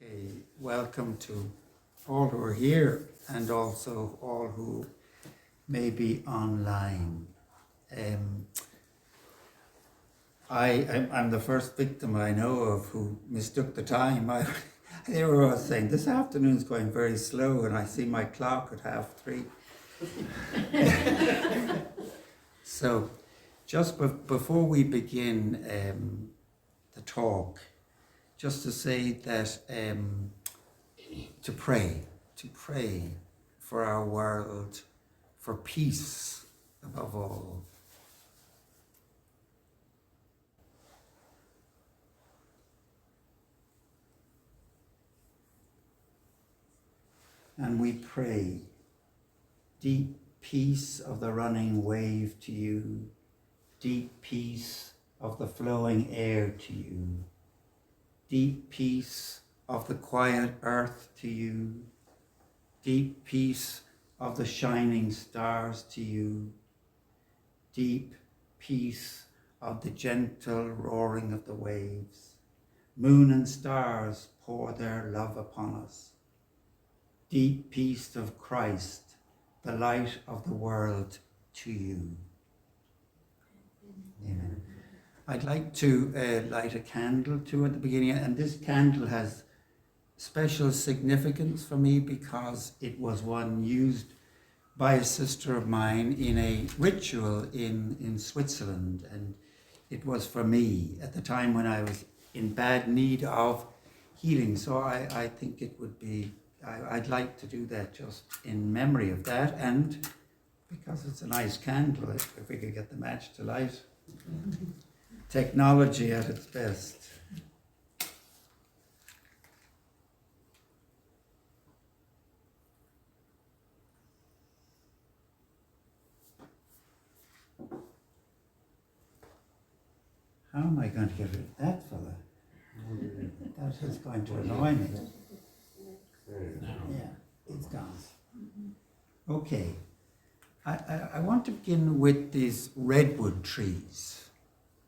Okay, welcome to all who are here and also all who may be online. I'm the first victim I know of who mistook the time. They were all saying, this afternoon's going very slow, and I see my clock at 3:30. So, just before we begin the talk, just to say that to pray for our world, for peace above all. And we pray, deep peace of the running wave to you, deep peace of the flowing air to you, deep peace of the quiet earth to you, deep peace of the shining stars to you, deep peace of the gentle roaring of the waves. Moon and stars pour their love upon us. Deep peace of Christ, the light of the world, to you. Amen. I'd like to light a candle too at the beginning, and this candle has special significance for me because it was one used by a sister of mine in a ritual in Switzerland, and it was for me at the time when I was in bad need of healing. So I think it would be, I'd like to do that just in memory of that, and because it's a nice candle, if we could get the match to light. Technology at its best. How am I going to get rid of that fella? That is going to annoy me. Yeah, it's gone. Okay. I want to begin with these redwood trees.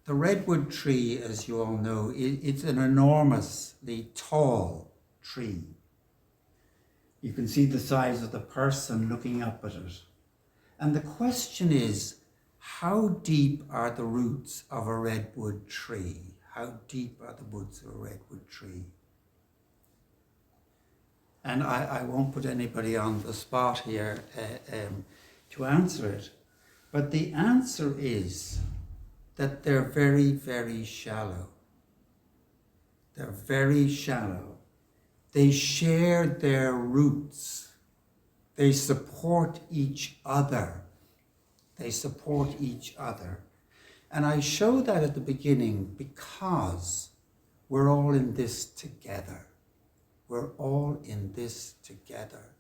The redwood tree, as you all know, it's an enormously tall tree. You can see the size of the person looking up at it. And the question is, how deep are the roots of a redwood tree? How deep are the roots of a redwood tree? And I won't put anybody on the spot here to answer it. But the answer is that they're very, very shallow. They're very shallow. They share their roots. They support each other. They support each other. And I show that at the beginning because we're all in this together. We're all in this together.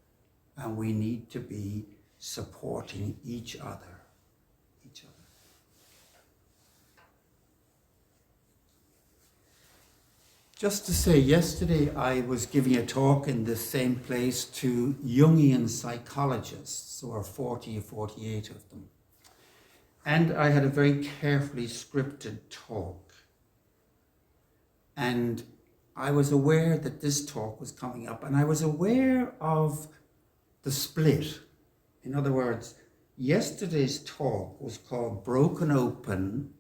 And we need to be supporting each other. Just to say, yesterday I was giving a talk in this same place to Jungian psychologists. There were 40 or 48 of them. And I had a very carefully scripted talk. And I was aware that this talk was coming up, and I was aware of the split. In other words, yesterday's talk was called Broken Open,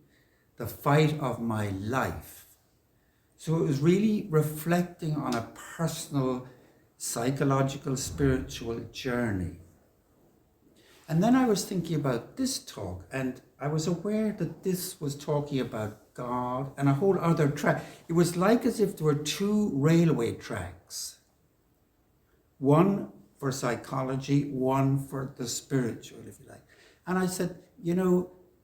the Fight of My Life. So it was really reflecting on a personal, psychological, spiritual journey. And then I was thinking about this talk, and I was aware that this was talking about God and a whole other track. It was like as if there were two railway tracks. One for psychology, one for the spiritual, if you like. And I said,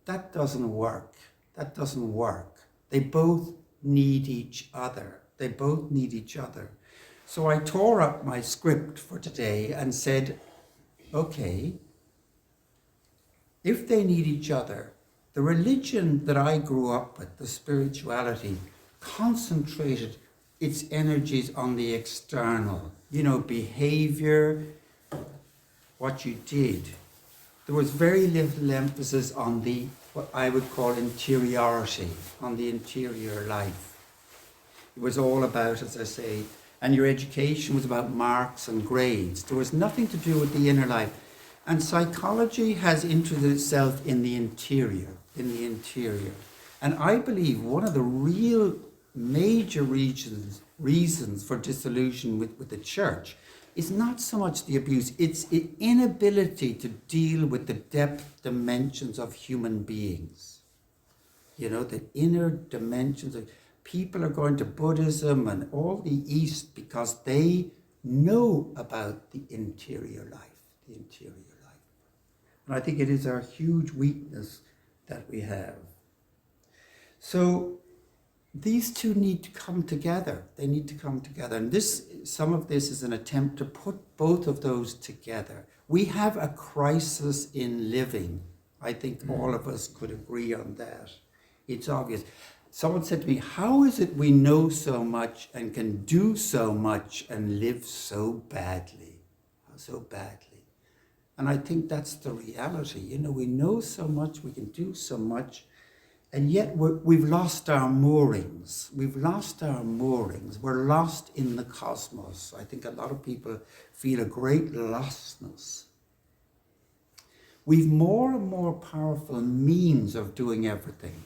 that doesn't work. That doesn't work. They both need each other. They both need each other. So I tore up my script for today and said, okay, if they need each other, the religion that I grew up with, the spirituality, concentrated its energies on the external, behavior, what you did. There was very little emphasis on what I would call interiority, on the interior life. It was all about, as I say, and your education was about marks and grades. There was nothing to do with the inner life. And psychology has interested itself in the interior, And I believe one of the real major reasons for disillusion with the church is not so much the abuse, it's its inability to deal with the depth dimensions of human beings. The inner dimensions of people are going to Buddhism and all the East because they know about the interior life. And I think it is our huge weakness that we have. So these two need to come together. They need to come together. And some of this is an attempt to put both of those together. We have a crisis in living. I think all of us could agree on that. It's obvious. Someone said to me, how is it we know so much and can do so much and live so badly? And I think that's the reality. We know so much, we can do so much, and yet we've lost our moorings. We're lost in the cosmos. I think a lot of people feel a great lostness. We've more and more powerful means of doing everything.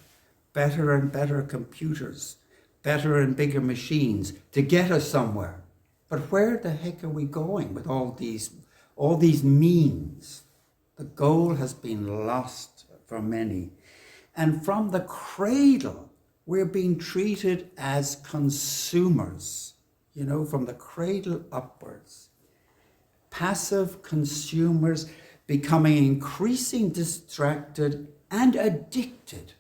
Better and better computers, better and bigger machines to get us somewhere. But where the heck are we going with all these means? The goal has been lost for many. And from the cradle, we're being treated as consumers, from the cradle upwards. Passive consumers becoming increasingly distracted and addicted.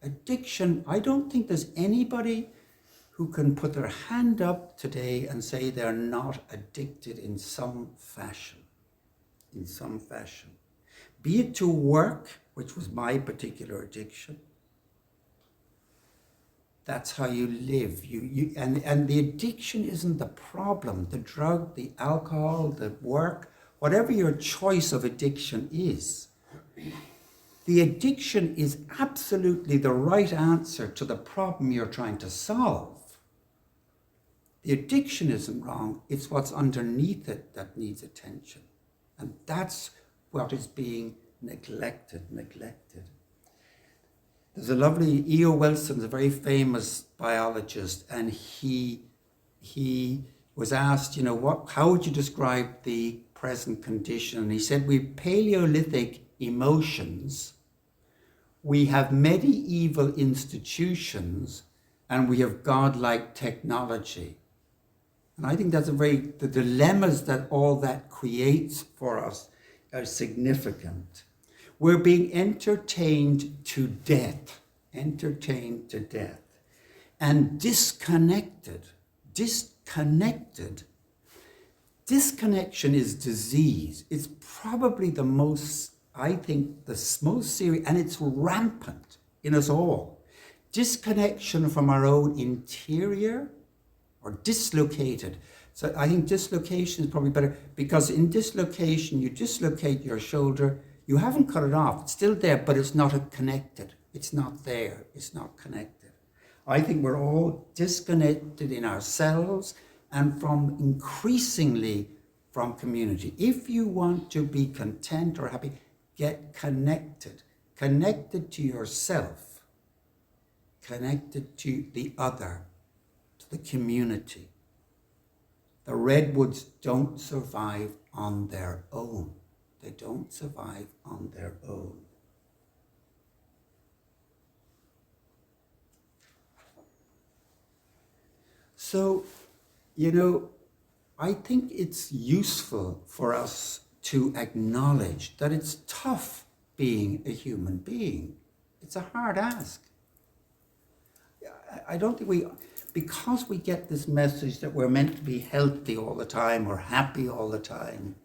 Addiction, I don't think there's anybody who can put their hand up today and say they're not addicted in some fashion. Be it to work, which was my particular addiction. That's how you live. And the addiction isn't the problem. The drug, the alcohol, the work, whatever your choice of addiction is. The addiction is absolutely the right answer to the problem you're trying to solve. The addiction isn't wrong, it's what's underneath it that needs attention. And that's what is being neglected. There's a lovely, E.O. Wilson's a very famous biologist, and he was asked, how would you describe the present condition? And he said, we Paleolithic emotions, we have medieval institutions, and we have godlike technology. And I think the dilemmas that all that creates for us are significant. We're being entertained to death, and disconnected. Disconnection is disease. It's probably the most serious, and it's rampant in us all. Disconnection from our own interior, or dislocated. So I think dislocation is probably better, because in dislocation, you dislocate your shoulder, you haven't cut it off, it's still there, but it's not connected. It's not there, it's not connected. I think we're all disconnected in ourselves and increasingly from community. If you want to be content or happy, get connected to yourself, connected to the other, to the community. The redwoods don't survive on their own. They don't survive on their own. So, I think it's useful for us to acknowledge that it's tough being a human being. It's a hard ask. I don't think because we get this message that we're meant to be healthy all the time or happy all the time,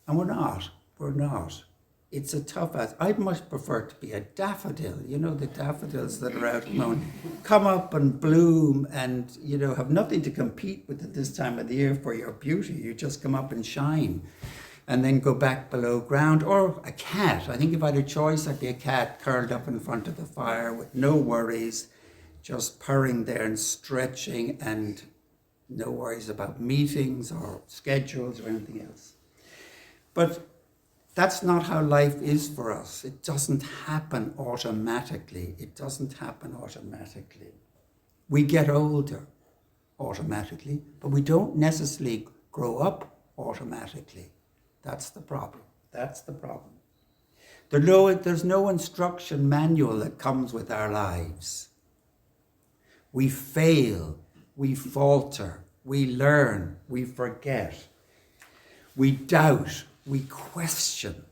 and we're not. It's a tough ask. I'd much prefer to be a daffodil, the daffodils that are out at the moment, come up and bloom and, have nothing to compete with at this time of the year for your beauty. You just come up and shine and then go back below ground. Or a cat. I think if I had a choice, I'd be a cat curled up in front of the fire with no worries, just purring there and stretching and No worries about meetings or schedules or anything else. But that's not how life is for us. It doesn't happen automatically. It doesn't happen automatically. We get older automatically, but we don't necessarily grow up automatically. That's the problem. That's the problem. There's no instruction manual that comes with our lives. We fail, we falter, we learn, we forget, we doubt, we question,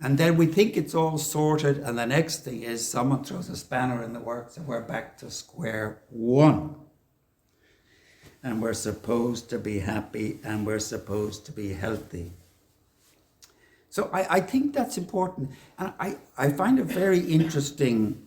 and then we think it's all sorted, and the next thing is someone throws a spanner in the works and we're back to square one. And we're supposed to be happy and we're supposed to be healthy. So I think that's important. And I find it very interesting,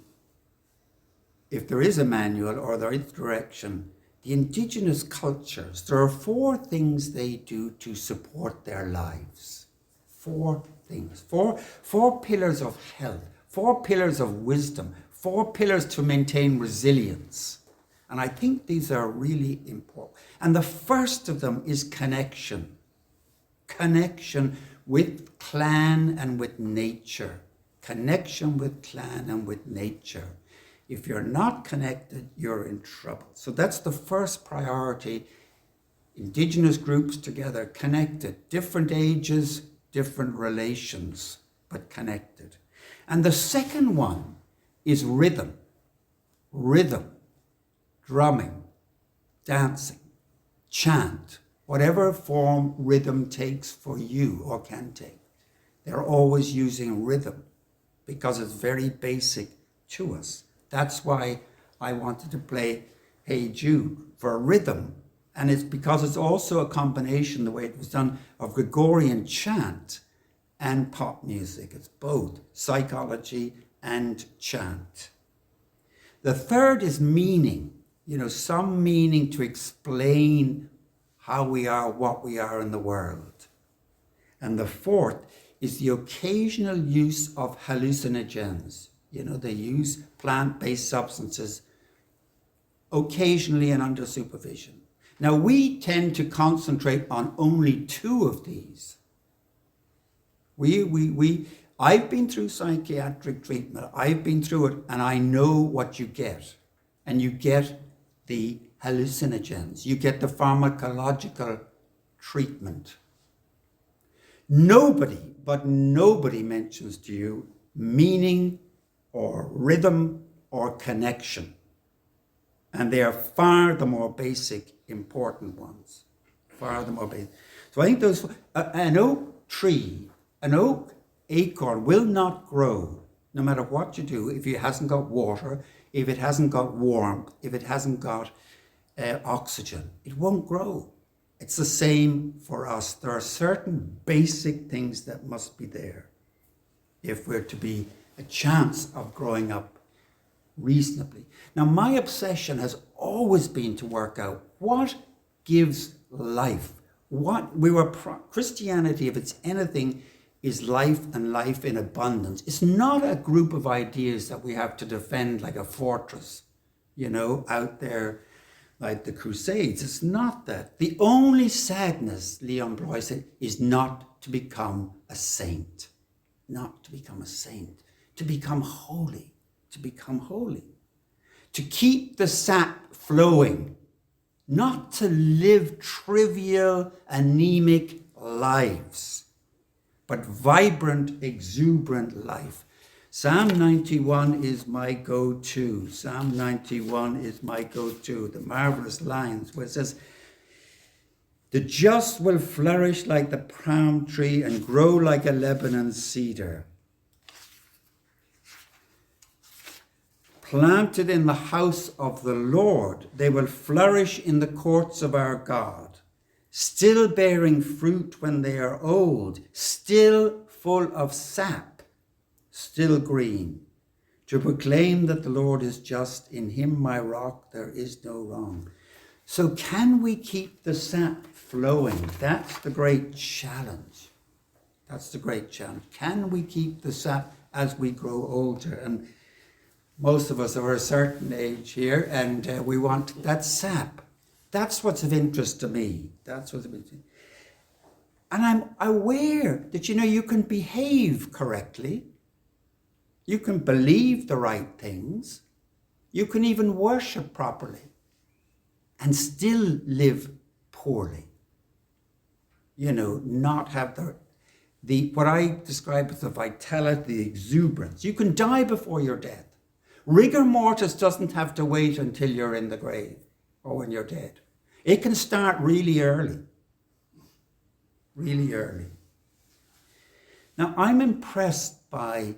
if there is a manual or there is direction, the indigenous cultures, there are 4 things they do to support their lives. 4 things. 4 pillars of health, 4 pillars of wisdom, 4 pillars to maintain resilience. And I think these are really important. And the first of them is connection. Connection with clan and with nature. Connection with clan and with nature. If you're not connected, you're in trouble. So that's the first priority. Indigenous groups together, connected. Different ages, different relations, but connected. And the second one is rhythm. Rhythm. Drumming, dancing, chant, whatever form rhythm takes for you or can take. They're always using rhythm because it's very basic to us. That's why I wanted to play Hey Jude for rhythm. And it's because it's also a combination, the way it was done, of Gregorian chant and pop music. It's both psychology and chant. The third is meaning. Some meaning to explain how we are, what we are in the world. And the fourth is the occasional use of hallucinogens. They use plant-based substances occasionally and under supervision. Now, we tend to concentrate on only 2 of these. I've been through psychiatric treatment. I've been through it, and I know what you get. And you get the hallucinogens. You get the pharmacological treatment. Nobody mentions to you meaning or rhythm or connection. And they are far the more basic, important ones. Far the more basic. So I think those, an oak tree, an oak acorn will not grow no matter what you do if it hasn't got water, if it hasn't got warmth, if it hasn't got oxygen. It won't grow. It's the same for us. There are certain basic things that must be there if we're to be a chance of growing up reasonably. Now, my obsession has always been to work out what gives life. Christianity, if it's anything, is life and life in abundance. It's not a group of ideas that we have to defend like a fortress, out there like the Crusades. It's not that. The only sadness, Leon Bloy said, is not to become a saint. Not to become a saint. To become holy. To become holy. To keep the sap flowing. Not to live trivial, anemic lives, but vibrant, exuberant life. Psalm 91 is my go-to. Psalm 91 is my go-to. The marvelous lines where it says, the just will flourish like the palm tree and grow like a Lebanon cedar. Planted in the house of the Lord, they will flourish in the courts of our God, still bearing fruit when they are old, still full of sap, still green, to proclaim that the Lord is just, in him my rock, there is no wrong. So can we keep the sap flowing? That's the great challenge. That's the great challenge. Can we keep the sap as we grow older? And most of us are a certain age here, and we want that sap That's what's of interest to me. That's what's of interest. And I'm aware that, you can behave correctly. You can believe the right things. You can even worship properly and still live poorly. Not have the what I describe as the vitality, the exuberance. You can die before your death. Rigor mortis doesn't have to wait until you're in the grave or when you're dead. It can start really early. Really early. Now, I'm impressed by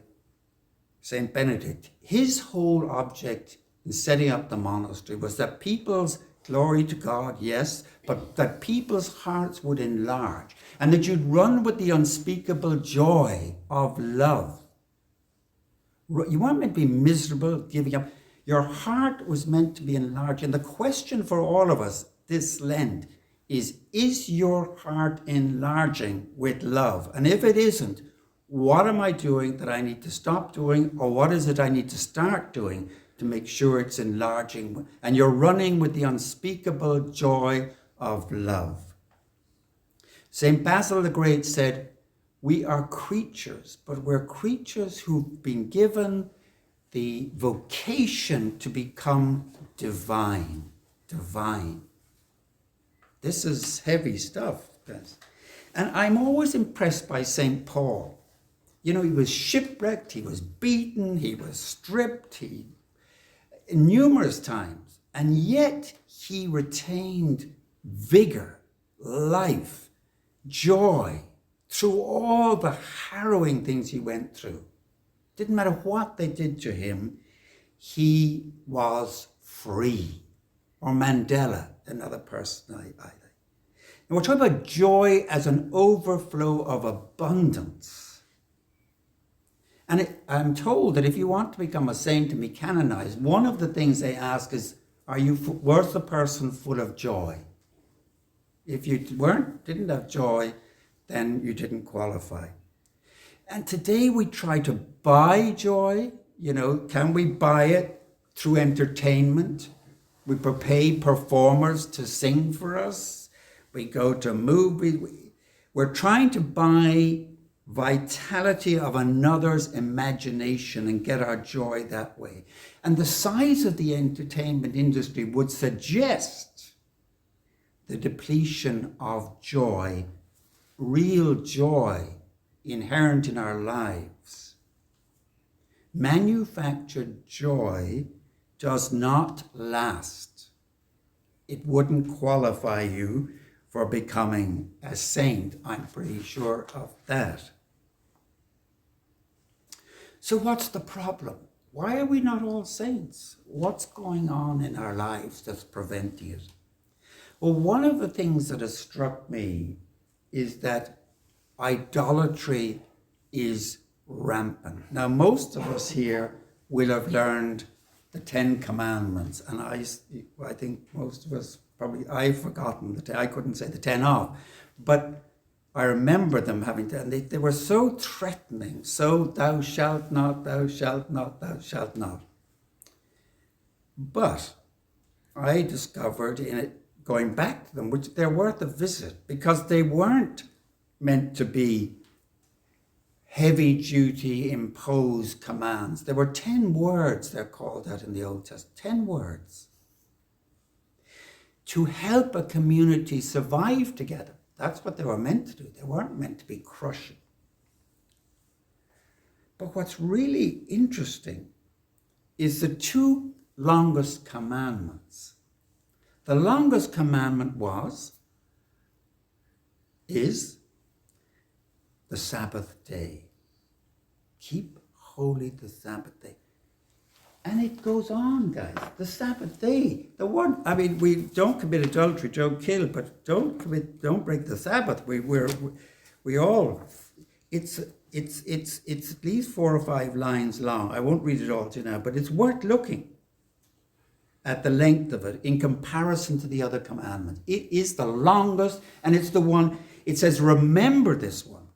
St. Benedict. His whole object in setting up the monastery was that people's, glory to God, yes, but that people's hearts would enlarge and that you'd run with the unspeakable joy of love. You weren't meant to be miserable, giving up. Your heart was meant to be enlarged. And the question for all of us this Lent is your heart enlarging with love? And if it isn't, what am I doing that I need to stop doing? Or what is it I need to start doing to make sure it's enlarging? And you're running with the unspeakable joy of love. St. Basil the Great said, we are creatures, but we're creatures who've been given the vocation to become divine. Divine. This is heavy stuff, guys. And I'm always impressed by St. Paul. He was shipwrecked, he was beaten, he was stripped, numerous times. And yet he retained vigor, life, joy, through all the harrowing things he went through. Didn't matter what they did to him, he was free. Or Mandela, another person I like. And we're talking about joy as an overflow of abundance. And I'm told that if you want to become a saint and be canonized, one of the things they ask is, are you worth a person full of joy? If you didn't have joy, then you didn't qualify. And today we try to buy joy. Can we buy it through entertainment? We pay performers to sing for us. We go to movies. We're trying to buy vitality of another's imagination and get our joy that way. And the size of the entertainment industry would suggest the depletion of joy, real joy inherent in our lives. Manufactured joy does not last. It wouldn't qualify you for becoming a saint. I'm pretty sure of that. So what's the problem? Why are we not all saints? What's going on in our lives that's preventing it? Well, one of the things that has struck me is that idolatry is rampant. Now, most of us here will have learned the 10 Commandments, and I think most of us probably, I've forgotten I couldn't say the 10 off, but I remember them having to, and they were so threatening. So thou shalt not, thou shalt not, thou shalt not. But I discovered in it, going back to them, which they're worth a visit, because they weren't meant to be heavy-duty imposed commands. There were 10 words, they're called that in the Old Testament, 10 words. To help a community survive together. That's what they were meant to do. They weren't meant to be crushing. But what's really interesting is the 2 longest commandments. The longest commandment is the Sabbath day. Keep holy the Sabbath day. And it goes on, guys. The Sabbath day. We don't commit adultery, don't kill, but don't break the Sabbath. It's at least 4 or 5 lines long. I won't read it all to you now, but it's worth looking at the length of it in comparison to the other commandments. It is the longest, and it's the one, it says, remember this one.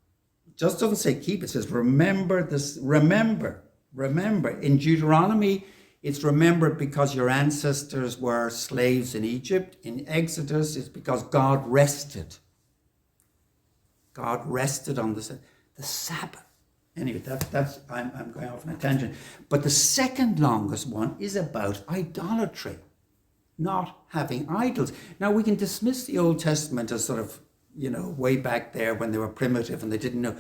It just doesn't say keep, it says remember this, remember. In Deuteronomy, It's remembered because your ancestors were slaves in Egypt. In Exodus, it's because God rested. God rested on the Sabbath. Anyway, that's I'm going off on a tangent. But the second longest one is about idolatry, not having idols. Now, we can dismiss the Old Testament as sort of, way back there when they were primitive and they didn't know.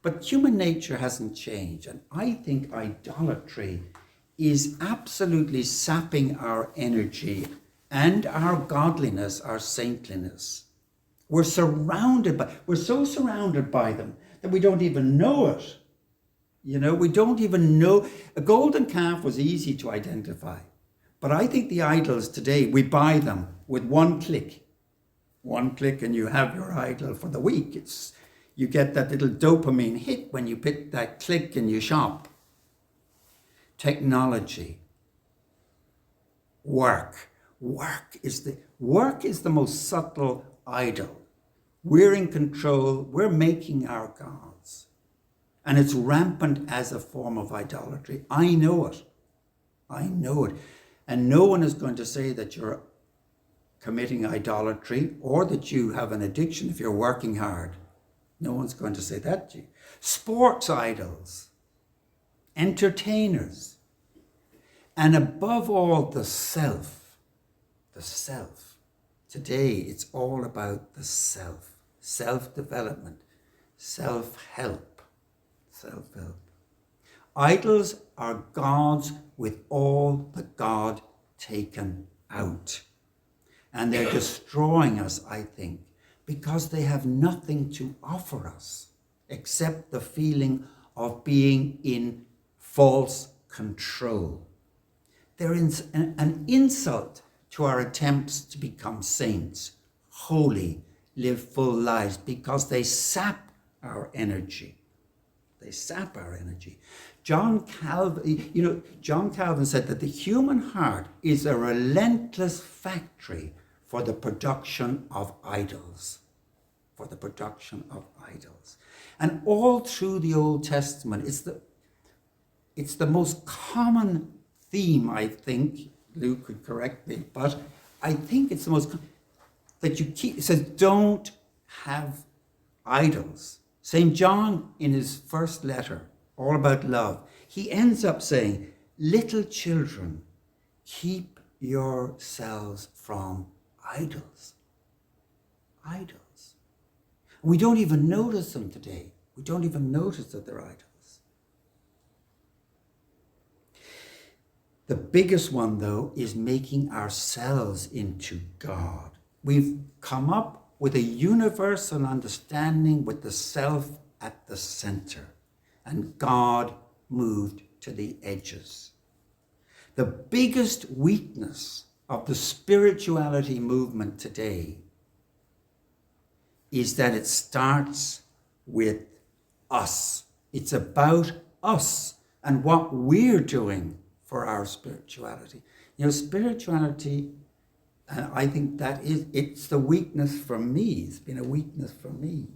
But human nature hasn't changed. And I think idolatry is absolutely sapping our energy and our godliness, our saintliness. We're so surrounded by them that we don't even know it. We don't even know. A golden calf was easy to identify. But I think the idols today, we buy them with one click. One click and you have your idol for the week. You get that little dopamine hit when you pick that click and you shop. Technology. Work. Work is the most subtle idol. We're in control. We're making our gods. And it's rampant as a form of idolatry. I know it. And no one is going to say that you're committing idolatry or that you have an addiction if you're working hard. No one's going to say that to you. Sports idols, entertainers, and above all, the self. The self. Today, it's all about the self. Self-development, self-help. Self-help. Idols are gods with all the God taken out. And they're destroying us, I think, because they have nothing to offer us except the feeling of being in false control. They're an insult to our attempts to become saints, holy, live full lives, because they sap our energy. They sap our energy. John Calvin said that the human heart is a relentless factory for the production of idols. For the production of idols. And all through the Old Testament, it's the most common theme, I think. Luke could correct me, but I think it's the most that you keep. It says, don't have idols. St. John, in his first letter, all about love, he ends up saying, little children, keep yourselves from idols. Idols. We don't even notice them today. We don't even notice that they're idols. The biggest one, though, is making ourselves into God. We've come up with a universal understanding with the self at the center, and God moved to the edges. The biggest weakness of the spirituality movement today is that it starts with us. It's about us and what we're doing for our spirituality. Spirituality, and I think it's the weakness for me. It's been a weakness for me.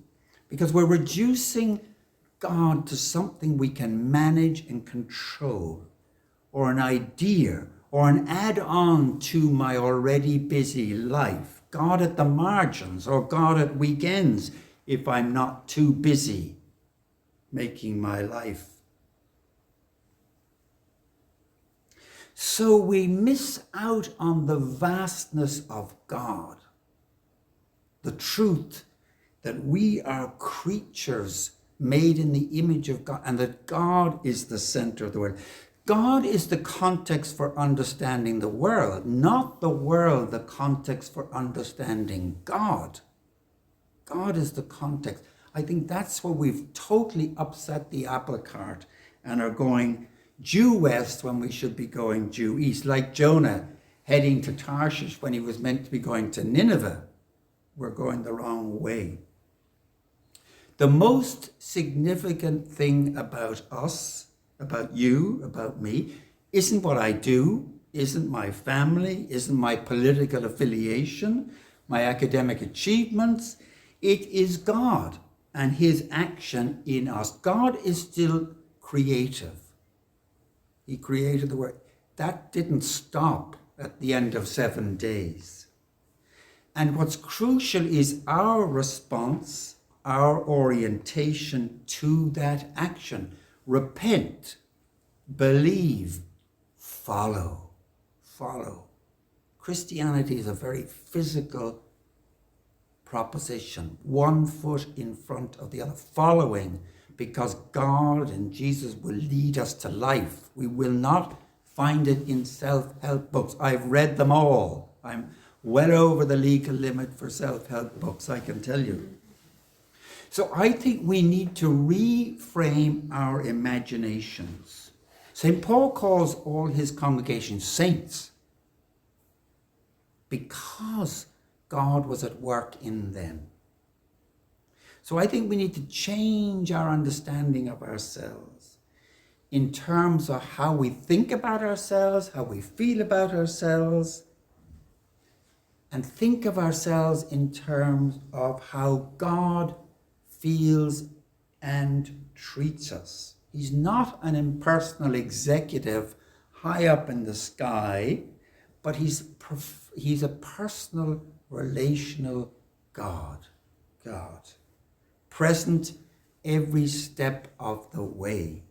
Because we're reducing God to something we can manage and control, or an idea, or an add-on to my already busy life. God at the margins, or God at weekends, if I'm not too busy making my life. So we miss out on the vastness of God, the truth that we are creatures made in the image of God, and that God is the center of the world. God is the context for understanding the world, not the world the context for understanding God. God is the context. I think that's where we've totally upset the apple cart and are going due west when we should be going due east, like Jonah heading to Tarshish when he was meant to be going to Nineveh. We're going the wrong way. The most significant thing about us, about you, about me, isn't what I do, isn't my family, isn't my political affiliation, my academic achievements. It is God and his action in us. God is still creative. He created the world. that didn't stop at the end of 7 days. And what's crucial is our response, our orientation to that action. Repent, believe, follow. Follow. Christianity is a very physical proposition, one foot in front of the other, following, because God and Jesus will lead us to life. We will not find it in self-help books. I've read them all. I'm well over the legal limit for self-help books, I can tell you. So I think we need to reframe our imaginations. St. Paul calls all his congregation saints because God was at work in them. So I think we need to change our understanding of ourselves in terms of how we think about ourselves, how we feel about ourselves, and think of ourselves in terms of how God feels and treats us. He's not an impersonal executive high up in the sky, but he's a personal, relational God. Present every step of the way.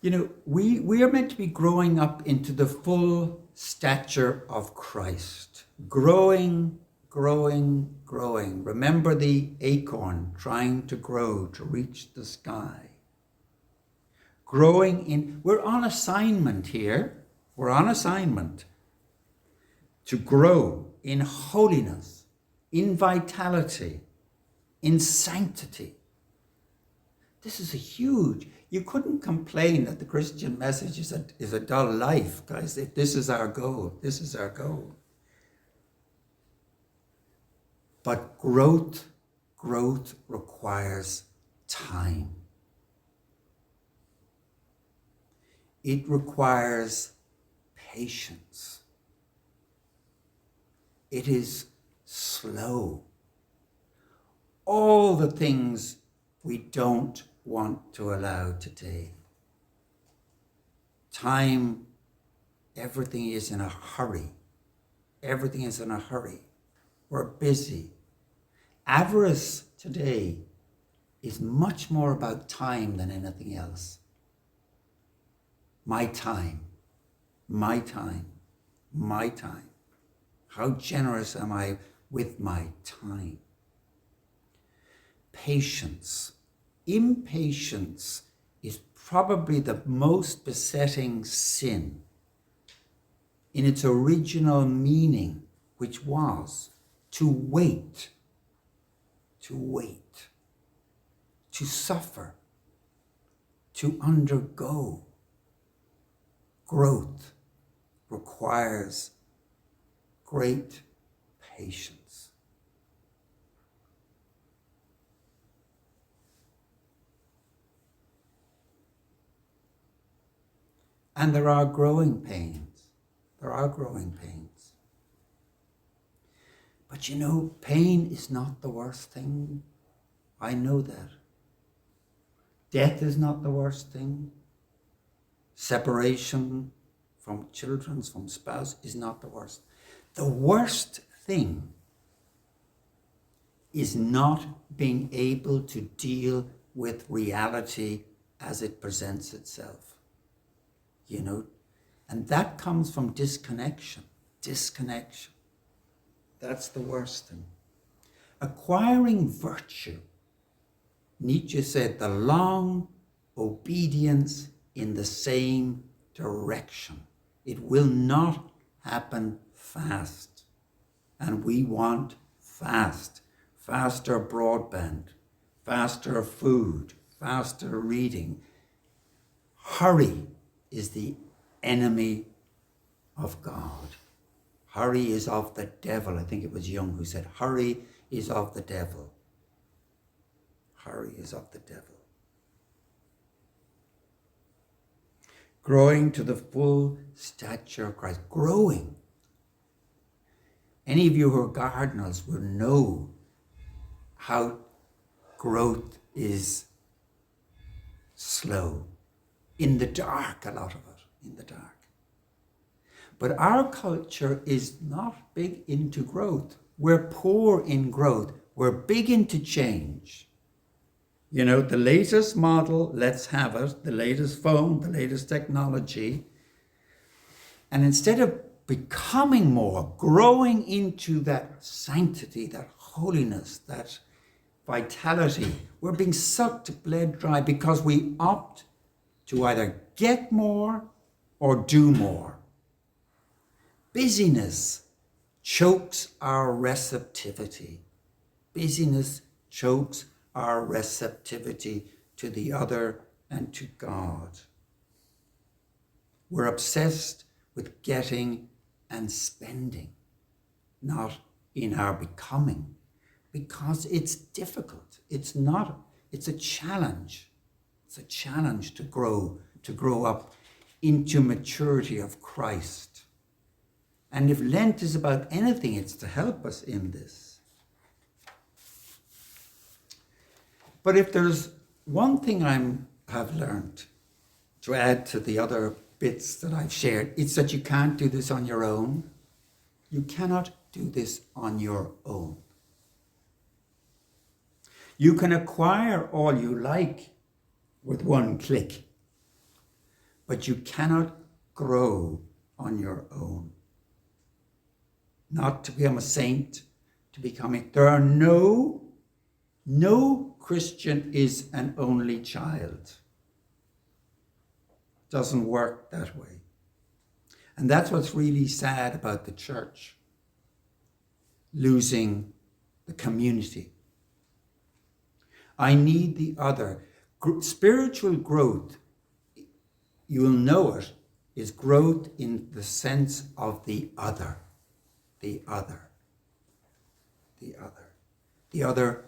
You know, we are meant to be growing up into the full stature of Christ. Growing. Remember the acorn trying to grow to reach the sky. We're on assignment here. We're on assignment to grow in holiness, in vitality, in sanctity. This is you couldn't complain that the Christian message is a dull life, guys. If this is our goal, this is our goal. But growth requires time. It requires patience. It is slow. All the things we don't want to allow today. Time, everything is in a hurry. Everything is in a hurry. We're busy. Avarice today is much more about time than anything else. My time. How generous am I with my time? Patience. Impatience is probably the most besetting sin in its original meaning, which was to wait, to suffer, to undergo. Growth requires great patience. And there are growing pains. But you know, pain is not the worst thing. I know that. Death is not the worst thing. Separation from children, from spouse is not the worst. The worst thing is not being able to deal with reality as it presents itself. You know, and that comes from disconnection. That's the worst thing. Acquiring virtue, Nietzsche said, the long obedience in the same direction. It will not happen fast. And we want fast. Faster broadband, faster food, faster reading. Hurry is the enemy of God. Hurry is of the devil. I think it was Jung who said, hurry is of the devil. Hurry is of the devil. Growing to the full stature of Christ. Growing. Any of you who are gardeners will know how growth is slow. In the dark, a lot of it, in the dark. But our culture is not big into growth. We're poor in growth. We're big into change. You know, the latest model, let's have it, the latest phone, the latest technology. And instead of becoming more, growing into that sanctity, that holiness, that vitality, we're being sucked bled dry because we opt to either get more or do more. Busyness chokes our receptivity. Busyness chokes our receptivity to the other and to God. We're obsessed with getting and spending, not in our becoming, because it's difficult. It's a challenge. It's a challenge to grow up into maturity of Christ. And if Lent is about anything, it's to help us in this. But if there's one thing have learned to add to the other bits that I've shared, it's that you can't do this on your own. You cannot do this on your own. You can acquire all you like with one click, but you cannot grow on your own. Not to become a saint, there are no Christian is an only child. Doesn't work that way. And that's what's really sad about the church. Losing the community. I need the other. Spiritual growth, you will know it, is growth in the sense of the other. The other. The other. The other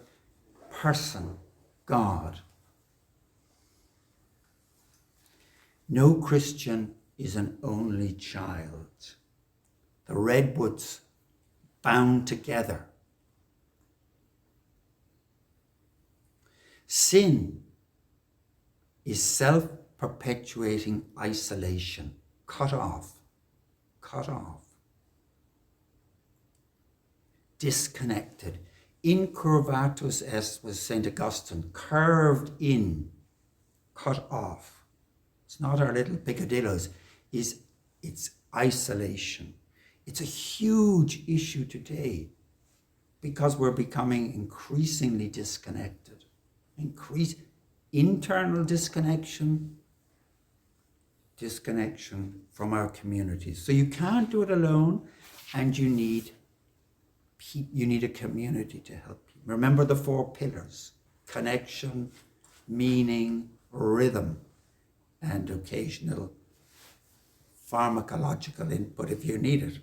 person, God. No Christian is an only child. The redwoods bound together. Sin is self-perpetuating isolation, cut off, disconnected. Incurvatus est was St. Augustine, curved in, cut off. It's not our little picadillos, it's isolation. It's a huge issue today because we're becoming increasingly disconnected. Internal disconnection from our communities. So you can't do it alone, and you need a community to help you. Remember the 4 pillars: connection, meaning, rhythm, and occasional pharmacological input if you need it.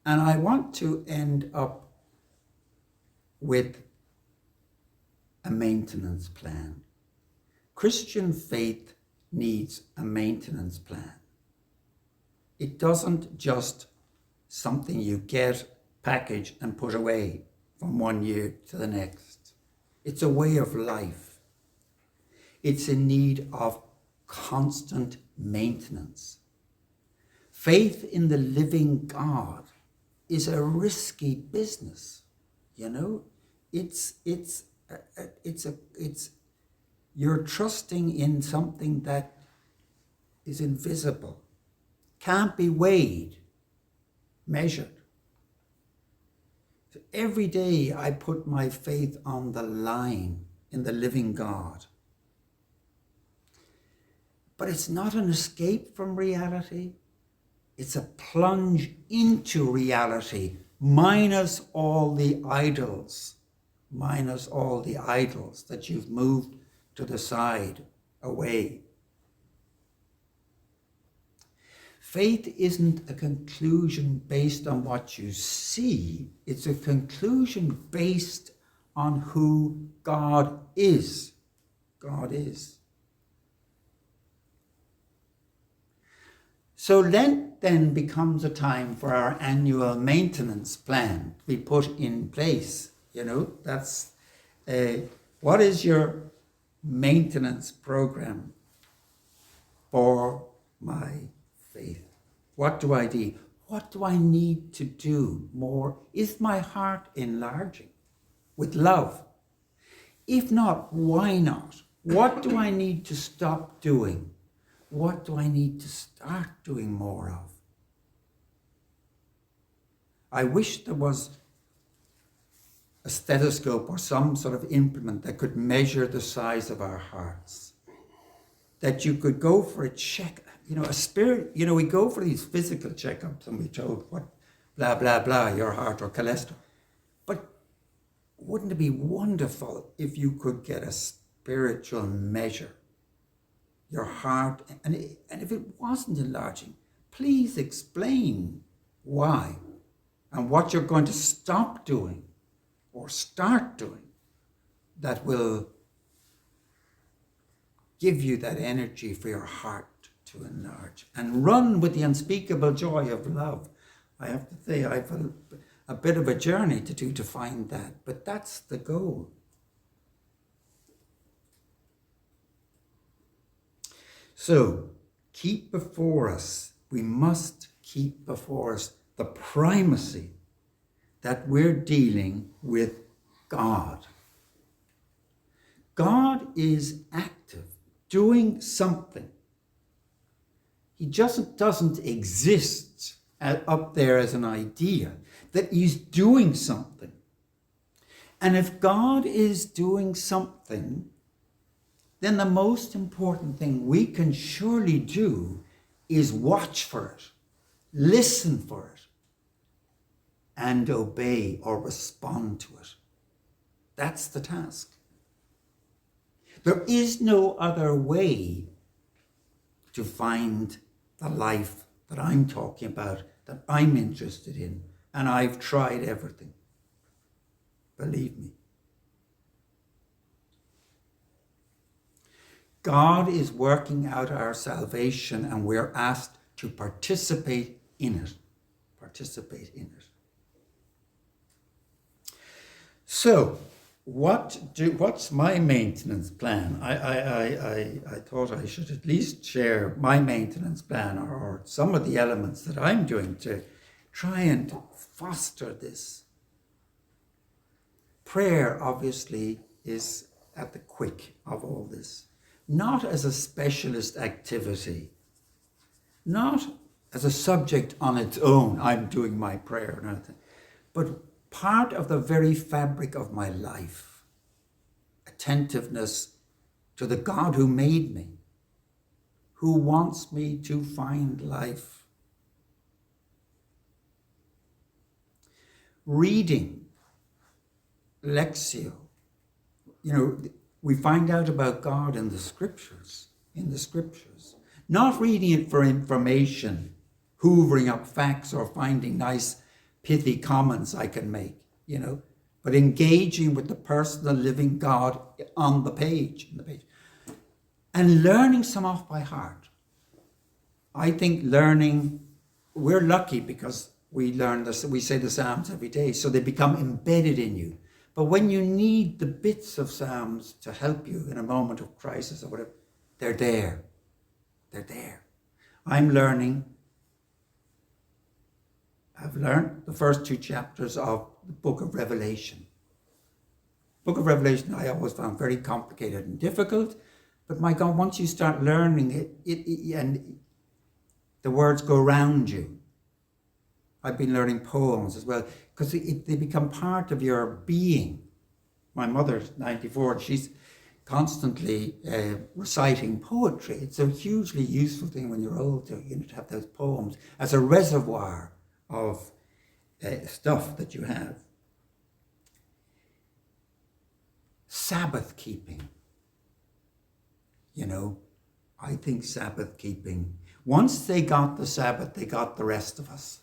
And I want to end up with a maintenance plan. Christian faith needs a maintenance plan. It doesn't just something you get, package, and put away from one year to the next. It's a way of life. It's in need of constant maintenance. Faith in the living God is a risky business. You know, you're trusting in something that is invisible, can't be weighed, measured. So every day I put my faith on the line in the living God. But it's not an escape from reality. It's a plunge into reality, minus all the idols that you've moved to the side, away. Faith isn't a conclusion based on what you see. It's a conclusion based on who God is. God is. So Lent then becomes a time for our annual maintenance plan to be put in place. That's what is your maintenance program for my faith? What do I do? What do I need to do more? Is my heart enlarging with love? If not, why not? What do I need to stop doing? What do I need to start doing more of? I wish there was a stethoscope or some sort of implement that could measure the size of our hearts. That you could go for a check, a spirit, we go for these physical checkups and we're told what, blah, blah, blah, your heart or cholesterol. But wouldn't it be wonderful if you could get a spiritual measure? Your heart, and if it wasn't enlarging, please explain why and what you're going to stop doing or start doing that will give you that energy for your heart to enlarge and run with the unspeakable joy of love. I have to say, I've a bit of a journey to do to find that, but that's the goal. So we must keep before us the primacy that we're dealing with God. God is active, doing something. He just doesn't exist up there as an idea, that he's doing something. And if God is doing something, then the most important thing we can surely do is watch for it, listen for it, and obey or respond to it. That's the task. There is no other way to find the life that I'm talking about, that I'm interested in, and I've tried everything. Believe me. God is working out our salvation, and we're asked to participate in it. So, what's my maintenance plan? I thought I should at least share my maintenance plan or some of the elements that I'm doing to try and foster this. Prayer, obviously, is at the quick of all this. Not as a specialist activity, not as a subject on its own, I'm doing my prayer, and everything, but part of the very fabric of my life. Attentiveness to the God who made me, who wants me to find life. Reading, Lectio. We find out about God in the scriptures. Not reading it for information, hoovering up facts or finding nice pithy comments I can make, but engaging with the personal living God on the page, and learning some off by heart. I think we're lucky because we learn this, we say the Psalms every day, so they become embedded in you. But when you need the bits of Psalms to help you in a moment of crisis or whatever, they're there. I've learned the first 2 chapters of the book of Revelation. Book of Revelation I always found very complicated and difficult, but my God, once you start learning it and the words go around you. I've been learning poems as well, because they become part of your being. My mother's 94, and she's constantly reciting poetry. It's a hugely useful thing when you're older, to have those poems as a reservoir of stuff that you have. Sabbath keeping. I think Sabbath keeping, once they got the Sabbath, they got the rest of us.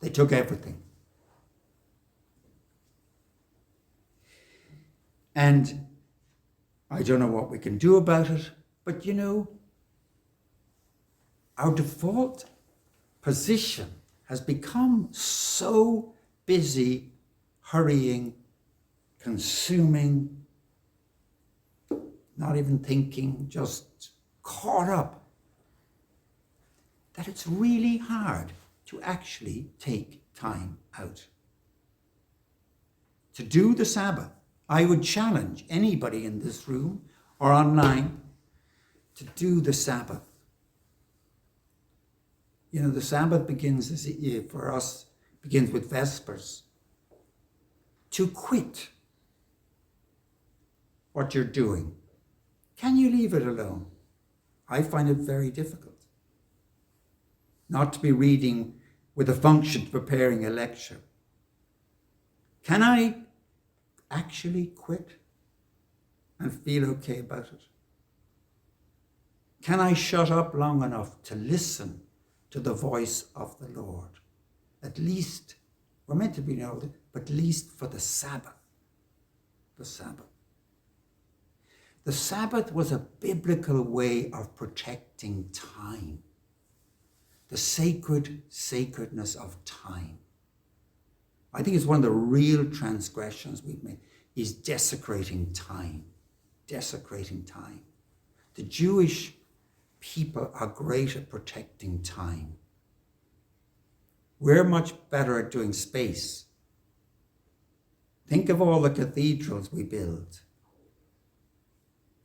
They took everything. And I don't know what we can do about it, but Our default position has become so busy, hurrying, consuming, not even thinking, just caught up, that it's really hard to actually take time out. To do the Sabbath, I would challenge anybody in this room or online to do the Sabbath. You know, the Sabbath begins, for us, begins with Vespers. To quit what you're doing. Can you leave it alone? I find it very difficult. Not to be reading with a function preparing a lecture. Can I actually quit and feel okay about it? Can I shut up long enough to listen to the voice of the Lord? At least, we're meant to be older, but at least for the Sabbath. The Sabbath. The Sabbath was a biblical way of protecting time. The sacredness of time. I think it's one of the real transgressions we've made, is desecrating time. Desecrating time. The Jewish people are great at protecting time. We're much better at doing space. Think of all the cathedrals we build.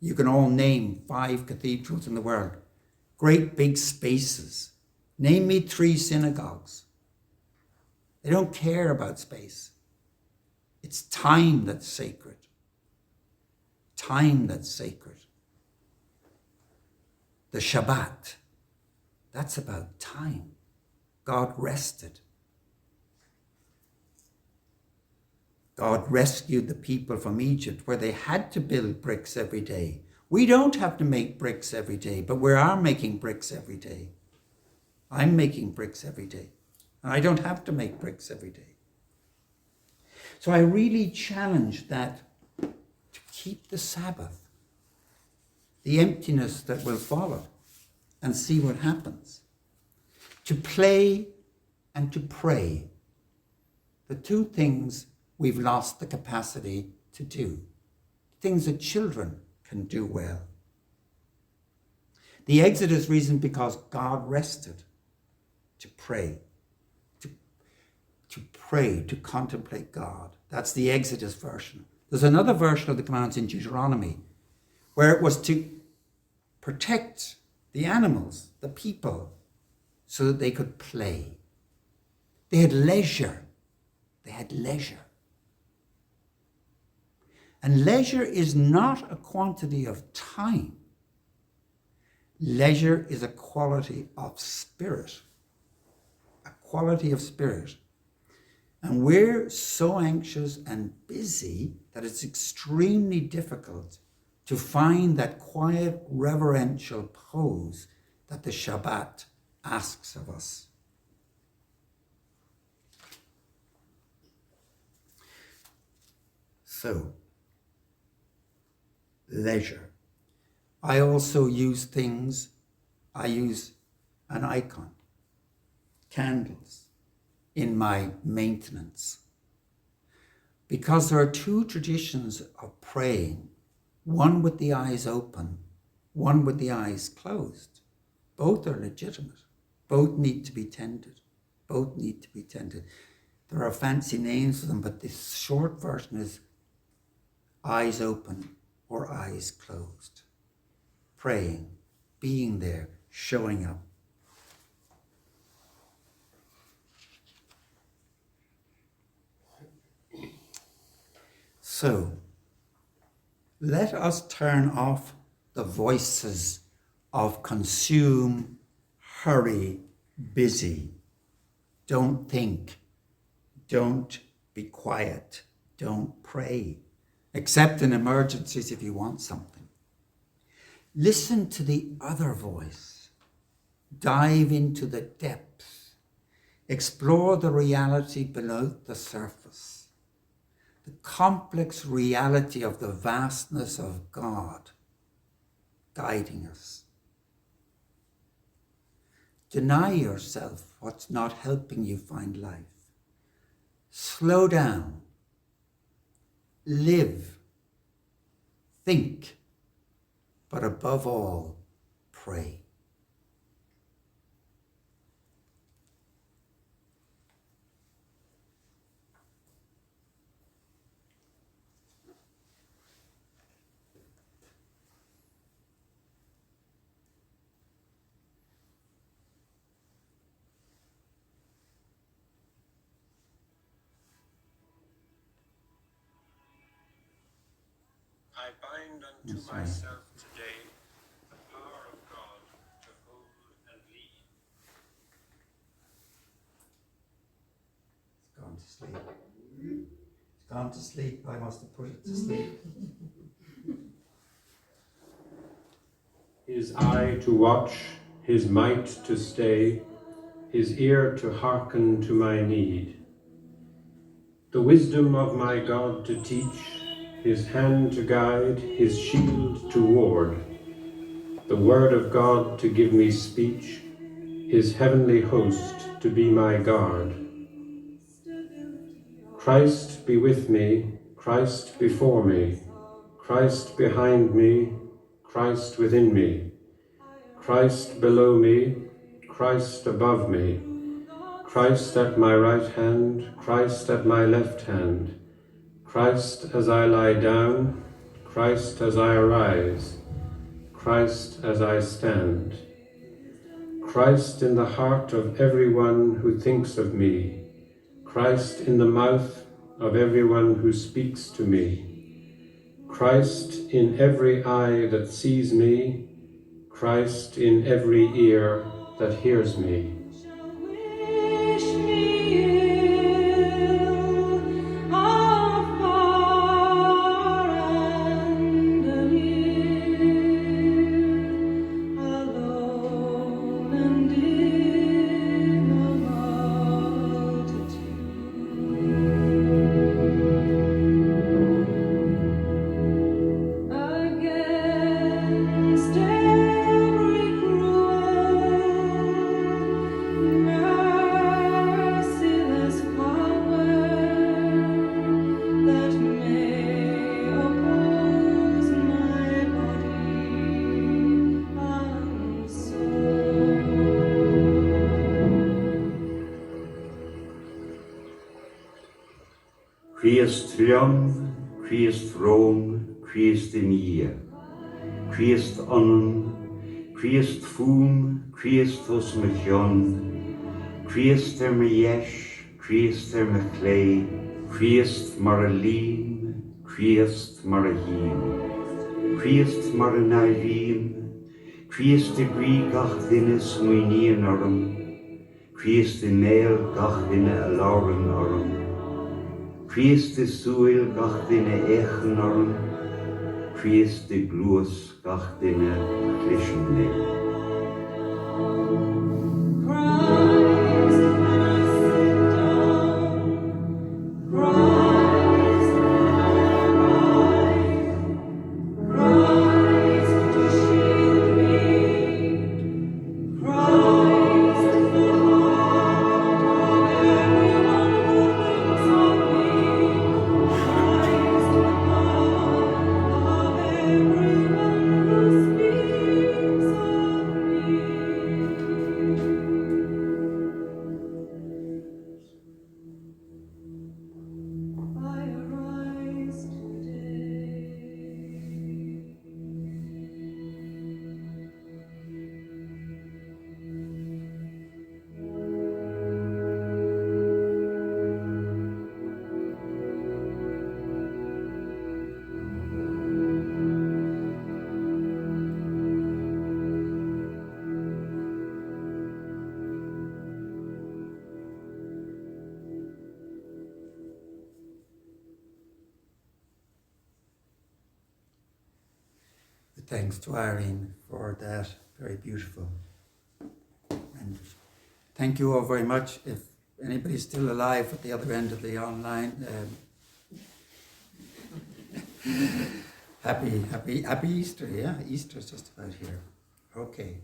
You can all name 5 cathedrals in the world. Great big spaces. Name me 3 synagogues. They don't care about space. It's time that's sacred. Time that's sacred. The Shabbat, that's about time. God rested. God rescued the people from Egypt where they had to build bricks every day. We don't have to make bricks every day, but we are making bricks every day. I'm making bricks every day. And I don't have to make bricks every day. So I really challenge that to keep the Sabbath, the emptiness that will follow, and see what happens. To play and to pray, the 2 things we've lost the capacity to do, things that children can do well. The Exodus reason because God rested. To pray, to pray, to contemplate God. That's the Exodus version. There's another version of the commands in Deuteronomy where it was to protect the animals, the people, so that they could play. They had leisure. They had leisure. And leisure is not a quantity of time. Leisure is a quality of spirit. A quality of spirit. And we're so anxious and busy that it's extremely difficult to find that quiet, reverential pose that the Shabbat asks of us. So, leisure. I also use things, I use an icon, candles, in my maintenance. Because there are 2 traditions of praying, one with the eyes open, one with the eyes closed. Both are legitimate. Both need to be tended. Both need to be tended. There are fancy names for them, but the short version is eyes open or eyes closed. Praying, being there, showing up. So, let us turn off the voices of consume, hurry, busy. Don't think. Don't be quiet. Don't pray. Except in emergencies if you want something. Listen to the other voice. Dive into the depths. Explore the reality below the surface. The complex reality of the vastness of God guiding us. Deny yourself what's not helping you find life. Slow down. Live. Think. But above all, pray. I bind unto myself today the power of God to hold and lead. It's gone to sleep. It's gone to sleep. I must have put it to sleep. His eye to watch, his might to stay, his ear to hearken to my need. The wisdom of my God to teach, his hand to guide, his shield to ward. The word of God to give me speech, his heavenly host to be my guard. Christ be with me, Christ before me, Christ behind me, Christ within me, Christ below me, Christ above me, Christ at my right hand, Christ at my left hand, Christ as I lie down, Christ as I arise, Christ as I stand. Christ in the heart of everyone who thinks of me, Christ in the mouth of everyone who speaks to me, Christ in every eye that sees me, Christ in every ear that hears me. Christ triumph, Christ Rome, Christ in hier. Christ annen, Christ fum, Christus me John. Christ me yesh, Christ me clay. Christ mar a lim, Christ mar a him. Christ mar a naivim, Christ de gri gach dinne smuinien orm. Christ de mail gach dinne alauren orm. Christ de suil gach dinne echen orm. Christ de glus gach dinne klischen neil. Thanks to Irene for that very beautiful rendition. Thank you all very much. If anybody's still alive at the other end of the online, happy Easter, yeah? Easter's just about here. Okay.